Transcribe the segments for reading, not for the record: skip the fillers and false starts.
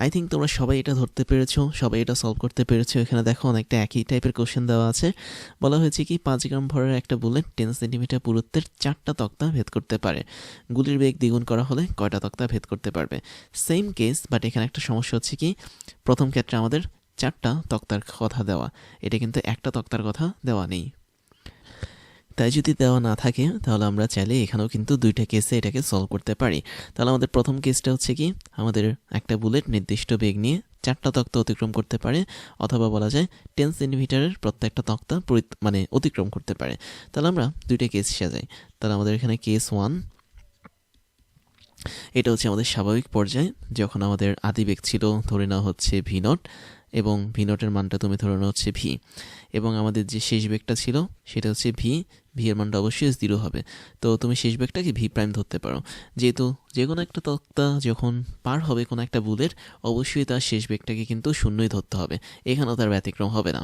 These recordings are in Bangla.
আই থিঙ্ক তোমরা সবাই এটা ধরতে পেরেছো, সবাই এটা সলভ করতে পেরেছো। এখানে দেখো অনেকটা একই টাইপের কোশ্চেন দেওয়া আছে। বলা হয়েছে কি 5 গ্রাম ভরের একটা বুলেট 10 সেন্টিমিটার পুরুত্বের 4টা তক্তা ভেদ করতে পারে। গুলির বেগ দ্বিগুণ করা হলে কয়টা তক্তা ভেদ করতে পারবে? সেম কেস, বাট এখানে একটা সমস্যা হচ্ছে কি প্রথম ক্ষেত্রে আমাদের 4টা তক্তার কথা দেওয়া, এটা কিন্তু একটা তক্তার কথা দেওয়া নেই। তাই যদি দেওয়া না থাকে তাহলে আমরা চাইলে এখানেও কিন্তু 2টা কেসে এটাকে সলভ করতে পারি। তাহলে আমাদের প্রথম কেসটা হচ্ছে কি আমাদের একটা বুলেট নির্দিষ্ট বেগ নিয়ে 4টা তক্তা অতিক্রম করতে পারে, অথবা বলা যায় 10 সেন্টিমিটারের প্রত্যেকটা তক্তা অতিক্রম করতে পারে। তাহলে আমরা 2টা কেস সাজাই। তাহলে আমাদের এখানে কেস 1, এটা হচ্ছে আমাদের স্বাভাবিক পর্যায়ে যখন আমাদের আদি বেগ ছিল ধরে নেওয়া হচ্ছে ভি নট, এবং ভি নটের মানটা তুমি ধরে নেওয়া হচ্ছে ভি, এবং আমাদের যে শেষ বেগটা ছিল সেটা হচ্ছে ভি এর মানটা অবশ্যই 0 হবে। তো তুমি শেষ বেগটাকে ভি প্রাইম ধরতে পারো, যেহেতু যে কোনো একটা তক্তা যখন পার হবে কোনো একটা বুলের, অবশ্যই তার শেষ বেগটাকে কিন্তু শূন্যই ধরতে হবে, এখানেও তার ব্যতিক্রম হবে না।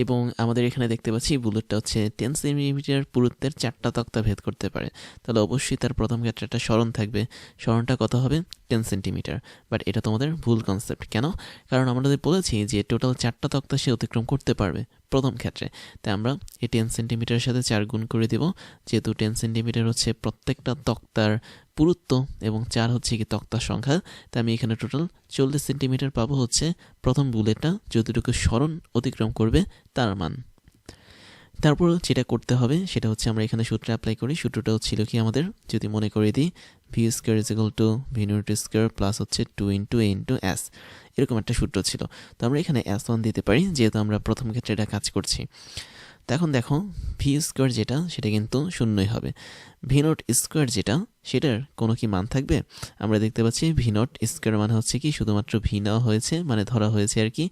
এবং আমাদের এখানে দেখতে পাচ্ছি বুলেটটা হচ্ছে 10 সেন্টিমিটার পুরুত্বের 4টা তক্তা ভেদ করতে পারে। তাহলে অবশ্যই তার প্রথম ক্ষেত্রে একটা সরণ থাকবে, সরণটা কত হবে 10 সেন্টিমিটার। বাট এটা তোমাদের ভুল কনসেপ্ট। কেন? কারণ আমাদের বলেছি যে টোটাল 4টা তক্তা সে অতিক্রম করতে পারবে প্রথম ক্ষেত্রে। তাই আমরা এই 10 সেন্টিমিটারের সাথে 4 গুণ করে দেব, যেহেতু 10 সেন্টিমিটার হচ্ছে প্রত্যেকটা তক্তার পুরুত্ব এবং 4 হচ্ছে কি তক্তার সংখ্যা। তাই আমি এখানে টোটাল 40 সেন্টিমিটার পাবো হচ্ছে প্রথম বুলেটটা যতটুকু সরণ অতিক্রম করবে তার মান। তারপর যেটা করতে হবে সেটা হচ্ছে আমরা এখানে সূত্র অ্যাপ্লাই করি। সূত্রটা ছিল কি আমাদের, যদি মনে করে দিই, V square is equal to V naught square plus হচ্ছে 2 ইন্টু এ ইন্টু এস, এরকম একটা সূত্র ছিল। তো আমরা এখানে S1 দিতে পারি, যেহেতু আমরা প্রথম ক্ষেত্রে এটা কাজ করছি। তো এখন দেখো ভি স্কোয়ার যেটা সেটা কিন্তু শূন্যই হবে, ভি নট স্কোয়ার যেটা সেটার কোনো কি মান থাকবে? আমরা দেখতে পাচ্ছি ভি নট স্কোয়ার মানে হচ্ছে কি শুধুমাত্র ভি নেওয়া হয়েছে, মানে ধরা হয়েছে আর কি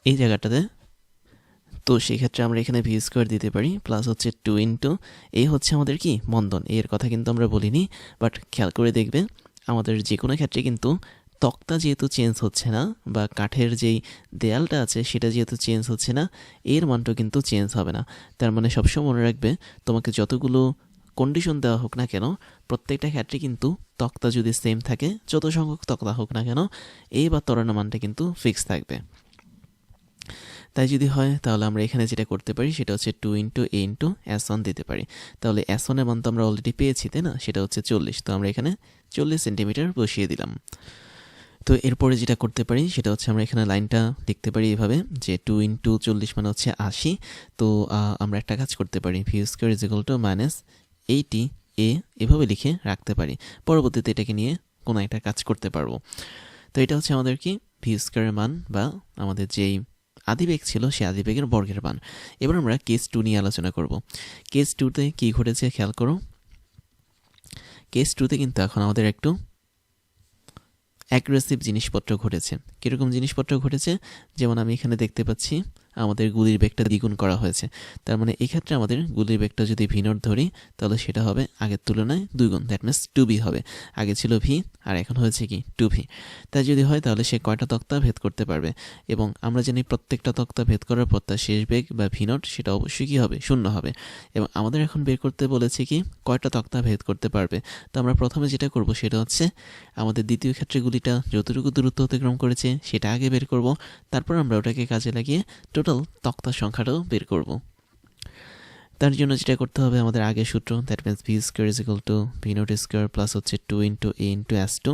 এই জায়গাটাতে। তো সেই ক্ষেত্রে আমরা এখানে ভি স্কোয়ার দিতে পারি, প্লাস হচ্ছে 2 ইন্টু এই হচ্ছে আমাদের কি মন্দন, এর কথা কিন্তু আমরা বলিনি। বাট খেয়াল করে দেখবে আমাদের যে কোনো ক্ষেত্রে কিন্তু তক্তা যেহেতু চেঞ্জ হচ্ছে না, বা কাঠের যেই দেয়ালটা আছে সেটা যেহেতু চেঞ্জ হচ্ছে না, এর মানটাও কিন্তু চেঞ্জ হবে না। তার মানে সবসময় মনে রাখবে তোমাকে যতগুলো কন্ডিশন দেওয়া হোক না কেন, প্রত্যেকটা ক্ষেত্রে কিন্তু তক্তা যদি সেম থাকে, যত সংখ্যক তক্তা হোক না কেন, এই বা ত্বরণের মানটা কিন্তু ফিক্স থাকবে। তাই যদি হয় তাহলে আমরা এখানে যেটা করতে পারি সেটা হচ্ছে 2 ইন্টু এ ইন্টু S1 দিতে পারি। তাহলে S1 এর মান তো আমরা অলরেডি পেয়েছি, তাই না? সেটা হচ্ছে 40। তো আমরা এখানে 40 সেন্টিমিটার বসিয়ে দিলাম। তো এরপরে যেটা করতে পারি সেটা হচ্ছে আমরা এখানে লাইনটা লিখতে পারি এভাবে, যে 2 ইন্টু 40 মানে হচ্ছে 80। তো আমরা একটা কাজ করতে পারি, V square is equal to minus 80 এ এভাবে লিখে রাখতে পারি, পরবর্তীতে এটাকে নিয়ে কোনো একটা কাজ করতে পারবো। তো এটা হচ্ছে আমাদের কি ভি স্কোয়ারের মান, বা আমাদের যেই আদিবেগ ছিল সেই আদিবেগের বর্গের মান। এবার আমরা কেস 2 নিয়ে আলোচনা করব। কেস 2তে কী ঘটেছে খেয়াল করো। কেস 2তে কিন্তু এখন আমাদের একটু অ্যাগ্রেসিভ জিনিসপত্র ঘটেছে। কীরকম জিনিসপত্র ঘটেছে? যেমন আমি এখানে দেখতে পাচ্ছি আমাদের গুলির বেগটা দ্বিগুণ করা হয়েছে। তার মানে এক্ষেত্রে আমাদের গুলির বেগটা যদি ভি নট ধরি তাহলে সেটা হবে আগের তুলনায় 2 গুণ, দ্যাট মিনস 2v হবে। আগে ছিল ভি আর এখন হয়েছে কি 2v। তাই যদি হয় তাহলে সে কয়টা তক্তা ভেদ করতে পারবে, এবং আমরা জানি প্রত্যেকটা তক্তা ভেদ করার পর তার শেষ বেগ বা ভি নট সেটা অবশ্যই কী হবে, 0 হবে। এবং আমাদের এখন বের করতে বলেছে কি কয়টা তক্তা ভেদ করতে পারবে। তো আমরা প্রথমে যেটা করব সেটা হচ্ছে আমাদের দ্বিতীয় ক্ষেত্রে গুলিটা যতটুকু দূরত্ব অতিক্রম করেছে সেটা আগে বের করব, তারপর আমরা ওটাকে কাজে লাগিয়ে টোটাল তক্তার সংখ্যাটাও বের করব। তার জন্য যেটা করতে হবে আমাদের আগের সূত্র, that means V square is equal to V naught square plus হচ্ছে 2 ইন্টু এ ইন্টু S2।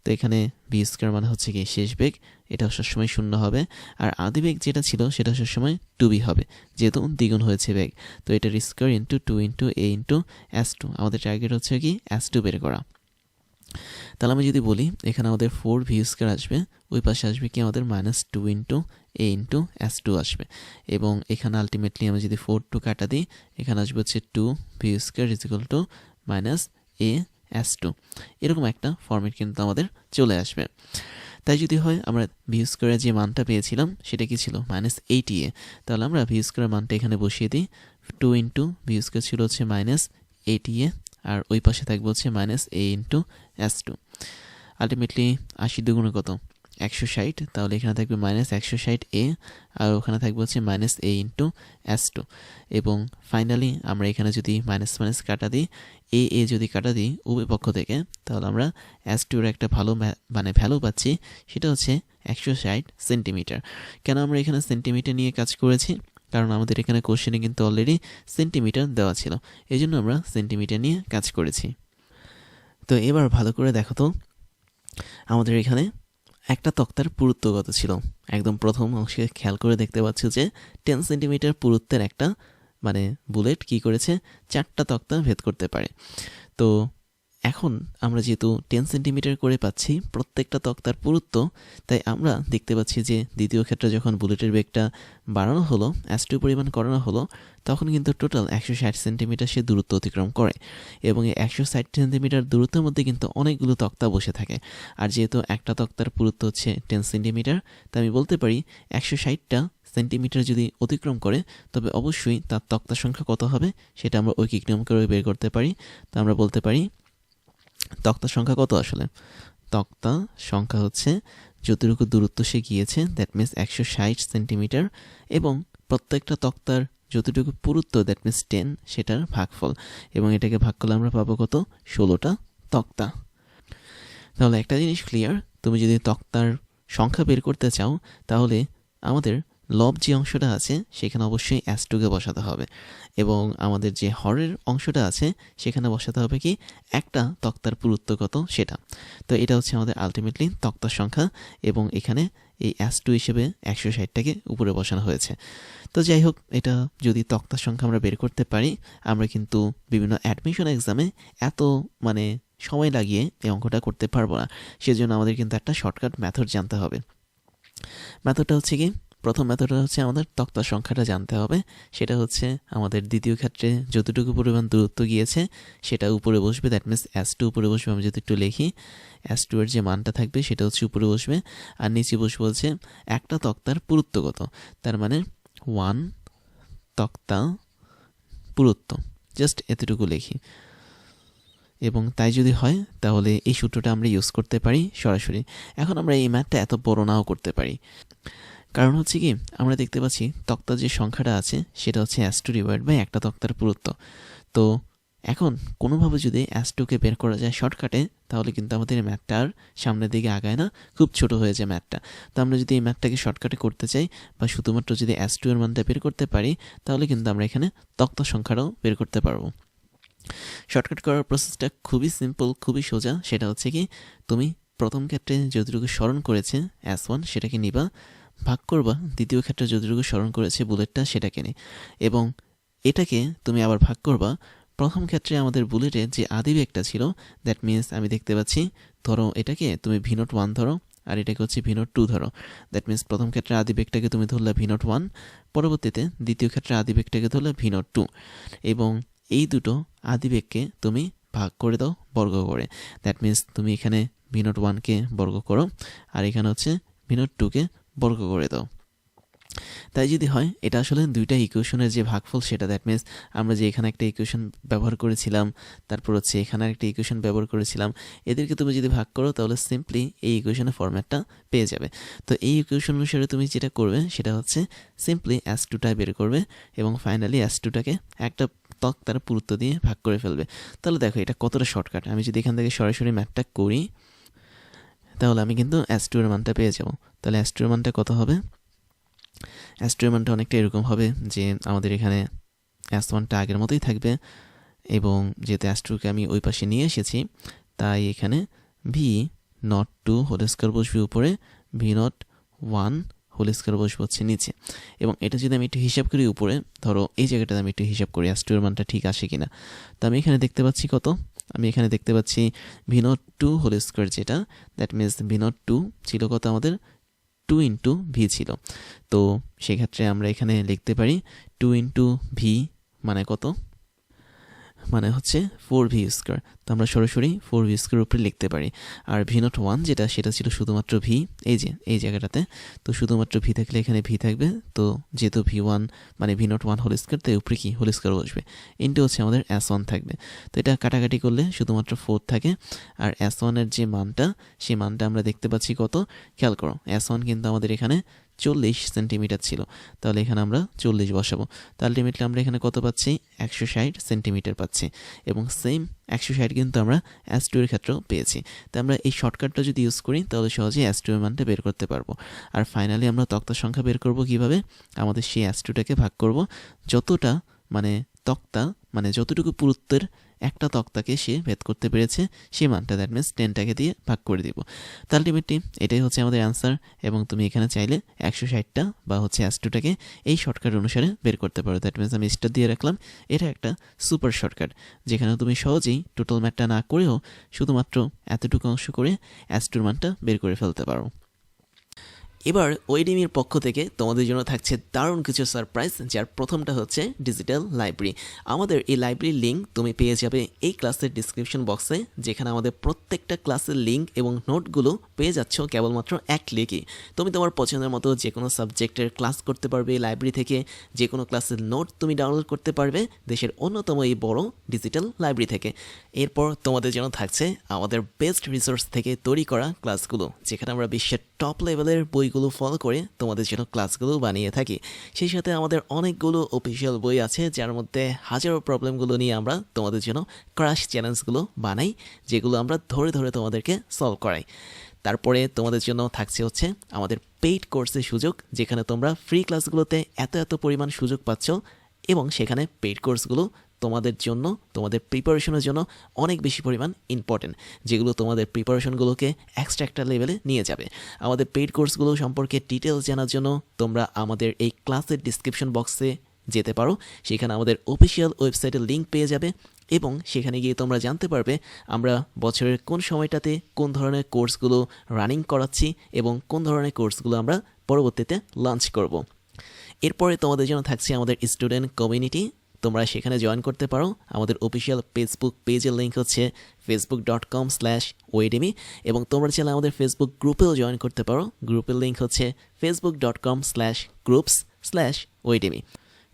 তো এখানে ভি স্কোয়ার মানে হচ্ছে কি শেষ বেগ, এটা সবসময় 0 হবে, আর আদি বেগ যেটা ছিল সেটা সবসময় 2v হবে, যেহেতু দ্বিগুণ হয়েছে বেগ। তো এটার স্কোয়ার ইন্টু 2 ইন্টু এ ইন্টু S2। আমাদের টার্গেট হচ্ছে কি S2 বের করা। তাহলে আমি যদি বলি এখানে আমাদের 4v স্কোয়ার আসবে, ওই পাশে আসবে কি আমাদের -2 ইন্টু এ ইন্টু S2 আসবে, এবং এখানে আলটিমেটলি আমি যদি 4 2 কাটা দিই, এখানে আসবে হচ্ছে 2v square is equal to -a S2। এরকম একটা ফর্মেট কিন্তু আমাদের চলে আসবে। তাই যদি হয় আমরা ভি স্কোয়ারের যে মানটা পেয়েছিলাম সেটা কি ছিল -80a। তাহলে আমরা ভি স্কোয়ারের মানটা এখানে বসিয়ে দিই, 2 ইন্টু ভি স্কোয়ার ছিল হচ্ছে -80a, আর ওই পাশে থাকবে হচ্ছে -a ইন্টু S2। আলটিমেটলি 80 দুগুণে কত, 160, তাহলে এখানে থাকবে -160 a, আর ওখানে থাকবে হচ্ছে -a ইন্টু s2। এবং ফাইনালি আমরা এখানে যদি মাইনাস মাইনাস কাটা দিই, এ যদি কাটা দিই উভয় পক্ষ থেকে, তাহলে আমরা s2 এর একটা ভালো মানে ভ্যালু পাচ্ছি, সেটা হচ্ছে 160 সেন্টিমিটার। কেন আমরা এখানে সেন্টিমিটার নিয়ে কাজ করেছি? কারণ আমাদের এখানে কোশ্চেনে কিন্তু অলরেডি সেন্টিমিটার দেওয়া ছিল, এই জন্য আমরা সেন্টিমিটার নিয়ে কাজ করেছি। তো এবার ভালো করে দেখো তো, আমাদের এখানে একটা তক্তার পুরুত্ব কত ছিল। একদম প্রথম অংশে খেয়াল করে দেখতে পাচ্ছ যে 10 সেন্টিমিটার পুরুত্বের একটা মানে বুলেট কি করেছে, 4টা তক্তা ভেদ করতে পারে। তো এখন আমরা যেহেতু 10 সেন্টিমিটার করে পাচ্ছি প্রত্যেকটা তক্তার পুরুত্ব, তাই আমরা দেখতে পাচ্ছি যে দ্বিতীয় ক্ষেত্রে যখন বুলেটের বেগটা বাড়ানো হলো, s2 পরিমাণ করানো হলো, তখন কিন্তু টোটাল 160 সেন্টিমিটার সে দূরত্ব অতিক্রম করে। এবং এই 160 সেন্টিমিটার দূরত্বের মধ্যে কিন্তু অনেকগুলো তক্তা বসে থাকে। আর যেহেতু একটা তক্তার পুরুত্ব হচ্ছে 10 সেন্টিমিটার, তাই আমি বলতে পারি 160টা সেন্টিমিটার যদি অতিক্রম করে, তবে অবশ্যই তার তক্তার সংখ্যা কত হবে সেটা আমরা ঐকিক নিয়ম করে বের করতে পারি। তো আমরা বলতে পারি তক্তার সংখ্যা কত, আসলে তক্তা সংখ্যা হচ্ছে যতটুকু দূরত্ব সে গিয়েছে, দ্যাট মিনস 160 সেন্টিমিটার, এবং প্রত্যেকটা তক্তার যতটুকু পুরুত্ব, দ্যাট মিনস 10, সেটার ভাগফল। এবং এটাকে ভাগ করলে আমরা পাবো কত, 16টা তক্তা। তাহলে একটা জিনিস ক্লিয়ার, তুমি যদি তক্তার সংখ্যা বের করতে চাও, তাহলে আমাদের লব যে অংশটা আছে সেখানে অবশ্যই s2কে বসাতে হবে, এবং আমাদের যে হরের অংশটা আছে সেখানে বসাতে হবে কি, একটা তক্তার পুরুত্ব কত সেটা। তো এটা হচ্ছে আমাদের আলটিমেটলি তক্তার সংখ্যা, এবং এখানে এই s2 হিসেবে 160টাকে উপরে বসানো হয়েছে। তো যাই হোক, এটা যদি তক্তার সংখ্যা আমরা বের করতে পারি, আমরা কিন্তু বিভিন্ন অ্যাডমিশন এক্সামে এত মানে সময় লাগিয়ে এই অঙ্কটা করতে পারবো না। সেজন্য আমাদের কিন্তু একটা শর্টকাট মেথড জানতে হবে। মেথডটা হচ্ছে কি, প্রথম মেথডটা হচ্ছে আমাদের তক্তার সংখ্যাটা জানতে হবে। সেটা হচ্ছে আমাদের দ্বিতীয় ক্ষেত্রে যতটুকু পরিমাণ দূরত্ব গিয়েছে সেটা উপরে বসবে, দ্যাট মিনস s2 উপরে বসবে। আমি যদি একটু লিখি, s2 এর যে মানটা থাকবে সেটা হচ্ছে উপরে বসবে, আর নিচে বসবে হচ্ছে একটা তক্তার পুরুত্ব কত, তার মানে 1 তক্তা পুরুত্ব, জাস্ট এতটুকু লিখি। এবং তাই যদি হয় তাহলে এই সূত্রটা আমরা ইউজ করতে পারি সরাসরি। এখন আমরা এই ম্যাথটা এত বড় নাও করতে পারি, কারণ হচ্ছে কি, আমরা দেখতে পাচ্ছি তক্তার যে সংখ্যাটা আছে সেটা হচ্ছে s2 ডিভাইড বাই একটা তক্তার পুরুত্ব। তো এখন কোনোভাবে যদি s2কে বের করা যায় শর্টকাটে, তাহলে কিন্তু আমাদের এই ম্যাথটা আর সামনের দিকে আগায় না, খুব ছোট হয়ে যায় ম্যাথটা। তো আমরা যদি এই ম্যাথটাকে শর্টকাটে করতে চাই, বা শুধুমাত্র যদি s2 এর মানটা বের করতে পারি, তাহলে কিন্তু আমরা এখানে তক্তার সংখ্যাটাও বের করতে পারবো। শর্টকাট করার প্রসেসটা খুবই সিম্পল, খুবই সোজা। সেটা হচ্ছে কি, তুমি প্রথম ক্ষেত্রে যতটুকু স্মরণ করেছে s1 সেটাকে নিবা, ভাগ করবা দ্বিতীয় ক্ষেত্রে যতটুকু স্মরণ করেছে বুলেটটা সেটাকে নিয়ে, এবং এটাকে তুমি আবার ভাগ করবা প্রথম ক্ষেত্রে আমাদের বুলেটে যে আদিবেগটা ছিল, দ্যাট মিনস আমি দেখতে পাচ্ছি, ধরো এটাকে তুমি v01 ধরো, আর এটাকে হচ্ছে v02 ধরো। দ্যাট মিনস প্রথম ক্ষেত্রে আদিবেগটাকে তুমি ধরলে v01, পরবর্তীতে দ্বিতীয় ক্ষেত্রে আদিবেগটাকে ধরলে v02, এবং এই দুটো আদিবেগকে তুমি ভাগ করে দাও বর্গ করে। দ্যাট মিনস তুমি এখানে v01কে বর্গ করো, আর এখানে হচ্ছে v02কে বর্গ করে দাও। তাই যদি হয়, এটা আসলে দুইটা ইকুয়েশনের যে ভাগফল সেটা, দ্যাট মিনস আমরা যে এখানে একটা ইকুয়েশন ব্যবহার করেছিলাম, তারপর হচ্ছে এখানে একটা ইকুয়েশন ব্যবহার করেছিলাম, এদেরকে তুমি যদি ভাগ করো তাহলে সিম্পলি এই ইকুয়েশনের ফরম্যাটটা পেয়ে যাবে। তো এই ইকুয়েশন অনুসারে তুমি যেটা করবে সেটা হচ্ছে সিম্পলি s2টা বের করবে, এবং ফাইনালি s2টাকে একটা তক্তার পুরুত্ব দিয়ে ভাগ করে ফেলবে। তাহলে দেখো এটা কতটা শর্টকাট। আমি যদি এখান থেকে সরাসরি ম্যাথটা করি, তাহলে আমি কিন্তু s2 এর মানটা পেয়ে যাব। তাহলে s2 এর মানটা কত হবে, s2 এর মানটা অনেকটা এরকম হবে যে আমাদের এখানে s1টা আগের মতোই থাকবে, এবং যেহেতু s2কে আমি ওই পাশে নিয়ে এসেছি, তাই এখানে v02 হোল স্কয়ার বসবে উপরে, v01 হোল স্কয়ার বসবে হচ্ছে নিচে। এবং এটা যদি আমি একটু হিসাব করি উপরে, ধরো এই জায়গাটাতে আমি একটু হিসাব করি s2 এর মানটা ঠিক আসে কিনা। তো আমি এখানে দেখতে পাচ্ছি কত, আমি এখানে দেখতে পাচ্ছি v02 হোল স্কয়ার, যেটা দ্যাট মিনস v02 ছিল কত, আমাদের 2 ইন্টু ভি ছিল। তো সেক্ষেত্রে আমরা এখানে লিখতে পারি 2 ইন্টু ভি মানে কত, মানে হচ্ছে 4v²। তো আমরা সরাসরি 4v² উপরে লিখতে পারি। আর v0 যেটা সেটা ছিল শুধুমাত্র v, এই জায়গাটাতে। তো শুধুমাত্র v থাকলে এখানে v থাকবে, তো যেহেতু v1 মানে v0 তাই উপরে কি হোল স্কোয়ার বসবে, ইন্টু হচ্ছে আমাদের s1 থাকবে। তো এটা কাটাকাটি করলে শুধুমাত্র 4 থাকে। আর s1 এর যে মানটা, সেই মানটা আমরা দেখতে পাচ্ছি কত, খেয়াল করো s1 কিন্তু আমাদের এখানে 40 সেন্টিমিটার ছিল, তাহলে এখানে আমরা 40 বসাবো। তো আলটিমেটলি আমরা এখানে কত পাচ্ছি, 160 সেন্টিমিটার পাচ্ছি। এবং সেম 160 কিন্তু আমরা S2 এর ক্ষেত্রেও পেয়েছি। তো আমরা এই শর্টকাটটা যদি ইউজ করি তাহলে সহজেই S2 এর মানটা বের করতে পারবো। আর ফাইনালি আমরা তক্তার সংখ্যা বের করব কিভাবে, আমাদের সেই S2টাকে ভাগ করব যতটা মানে তক্তা, মানে যতটুকু পুরুত্বের একটা তক্তাকে সে ভেদ করতে পেরেছে সেই মানটা, দ্যাট মিনস 10টাকে দিয়ে ভাগ করে দিব। তো আলটিমেটলি এটাই হচ্ছে আমাদের অ্যান্সার। এবং তুমি এখানে চাইলে 160টা বা হচ্ছে S2টাকে এই শর্টকাট অনুসারে বের করতে পারো। দ্যাট মিনস আমি স্টার দিয়ে রাখলাম, এটা একটা সুপার শর্টকাট যেখানে তুমি সহজেই টোটাল ম্যাথটা না করেও শুধুমাত্র এতটুকু অংশ করে S2 মানটা বের করে ফেলতে পারো। এবার ওয়েডিমির পক্ষ থেকে তোমাদের জন্য থাকছে দারুণ কিছু সারপ্রাইজ, যার প্রথমটা হচ্ছে ডিজিটাল লাইব্রেরি। আমাদের এই লাইব্রেরির লিঙ্ক তুমি পেয়ে যাবে এই ক্লাসের ডিসক্রিপশন বক্সে, যেখানে আমাদের প্রত্যেকটা ক্লাসের লিঙ্ক এবং নোটগুলো পেয়ে যাচ্ছ কেবলমাত্র এক ক্লিকে। তুমি তোমার পছন্দের মতো যে কোনো সাবজেক্টের ক্লাস করতে পারবে এই লাইব্রেরি থেকে, যে কোনো ক্লাসের নোট তুমি ডাউনলোড করতে পারবে দেশের অন্যতম এই বড় ডিজিটাল লাইব্রেরি থেকে। এরপর তোমাদের জন্য থাকছে আমাদের বেস্ট রিসোর্স থেকে তৈরি করা ক্লাসগুলো, যেখানে আমরা বিশ্বের টপ লেভেলের বইগুলো ফলো করে তোমাদের জন্য ক্লাসগুলো বানিয়ে থাকি। সেই সাথে আমাদের অনেকগুলো অফিসিয়াল বই আছে, যার মধ্যে হাজারো প্রবলেমগুলো নিয়ে আমরা তোমাদের জন্য ক্রাশ চ্যালেঞ্জগুলো বানাই, যেগুলো আমরা ধরে ধরে তোমাদেরকে সলভ করাই। তারপরে তোমাদের জন্য থাকছে হচ্ছে আমাদের পেইড কোর্সের সুযোগ, যেখানে তোমরা ফ্রি ক্লাসগুলোতে এত পরিমাণ সুযোগ পাচ্ছ, এবং সেখানে পেইড কোর্সগুলো তোমাদের জন্য, তোমাদের প্রিপারেশনের জন্য অনেক বেশি পরিমাণ ইম্পর্টেন্ট, যেগুলো তোমাদের প্রিপারেশনগুলোকে এক্সট্রা একটা লেভেলে নিয়ে যাবে। আমাদের পেইড কোর্সগুলো সম্পর্কে ডিটেলস জানার জন্য তোমরা আমাদের এই ক্লাসের ডিসক্রিপশন বক্সে যেতে পারো, সেখানে আমাদের অফিসিয়াল ওয়েবসাইটের লিঙ্ক পেয়ে যাবে, এবং সেখানে গিয়ে তোমরা জানতে পারবে আমরা বছরের কোন সময়টাতে কোন ধরনের কোর্সগুলো রানিং করাচ্ছি এবং কোন ধরনের কোর্সগুলো আমরা পরবর্তীতে লঞ্চ করব। এরপরে তোমাদের জন্য থাকছে আমাদের স্টুডেন্ট কমিউনিটি, তোমরা সেখানে জয়েন করতে পারো। আমাদের অফিসিয়াল ফেসবুক পেজের লিঙ্ক হচ্ছে facebook.com/oedemy, এবং তোমরা চাইলে আমাদের ফেসবুক গ্রুপেও জয়েন করতে পারো। গ্রুপের লিঙ্ক হচ্ছে facebook.com/groups/oedemy।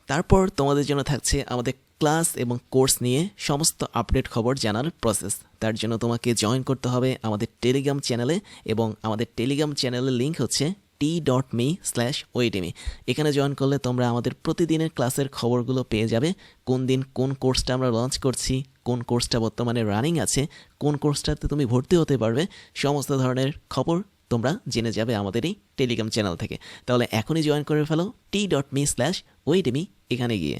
তারপর তোমাদের জন্য থাকছে আমাদের ক্লাস এবং কোর্স নিয়ে সমস্ত আপডেট খবর জানার প্রসেস। তার জন্য তোমাকে জয়েন করতে হবে আমাদের টেলিগ্রাম চ্যানেলে, এবং আমাদের টেলিগ্রাম চ্যানেলের লিঙ্ক হচ্ছে t.me/oedemy। এখানে জয়েন করলে তোমরা আমাদের প্রতিদিনের ক্লাসের খবরগুলো পেয়ে যাবে, কোন দিন কোন কোর্সটা আমরা লঞ্চ করছি, কোন কোর্সটা বর্তমানে রানিং আছে, কোন কোর্সটাতে তুমি ভর্তি হতে পারবে, সমস্ত ধরনের খবর তোমরা জেনে যাবে আমাদের এই টেলিগ্রাম চ্যানেল থেকে। তাহলে এখনই জয়েন করে ফেলো t.me/oedemy এখানে গিয়ে।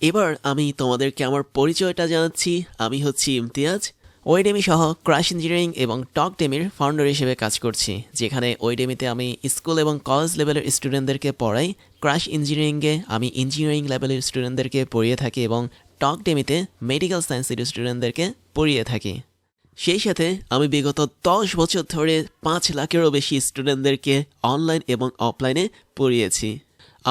এবার আমি তোমাদেরকে আমার পরিচয়টা জানাচ্ছি। আমি হচ্ছি ইমতিয়াজ, ওয়েডেমি সহ ক্রাশ ইঞ্জিনিয়ারিং এবং টকডেমির ফাউন্ডার হিসেবে কাজ করছি, যেখানে ওয়েডেমিতে আমি স্কুল এবং কলেজ লেভেলের স্টুডেন্টদেরকে পড়াই, ক্রাশ ইঞ্জিনিয়ারিংয়ে আমি ইঞ্জিনিয়ারিং লেভেলের স্টুডেন্টদেরকে পড়িয়ে থাকি, এবং টকডেমিতে মেডিকেল সায়েন্সের স্টুডেন্টদেরকে পড়িয়ে থাকি। সেই সাথে আমি বিগত 10 বছর ধরে 5 লাখেরও বেশি স্টুডেন্টদেরকে অনলাইন এবং অফলাইনে পড়িয়েছি।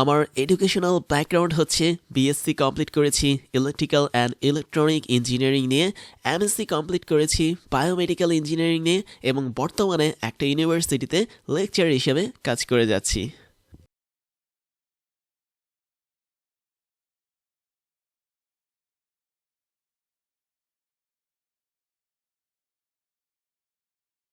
আমার এডুকেশনাল ব্যাকগ্রাউন্ড হচ্ছে বিএসসি কমপ্লিট করেছি ইলেকট্রিক্যাল অ্যান্ড ইলেকট্রনিক ইঞ্জিনিয়ারিং নিয়ে, এমএসসি কমপ্লিট করেছি বায়োমেডিক্যাল ইঞ্জিনিয়ারিং নিয়ে, এবং বর্তমানে একটা ইউনিভার্সিটিতে লেকচার হিসেবে কাজ করে যাচ্ছি।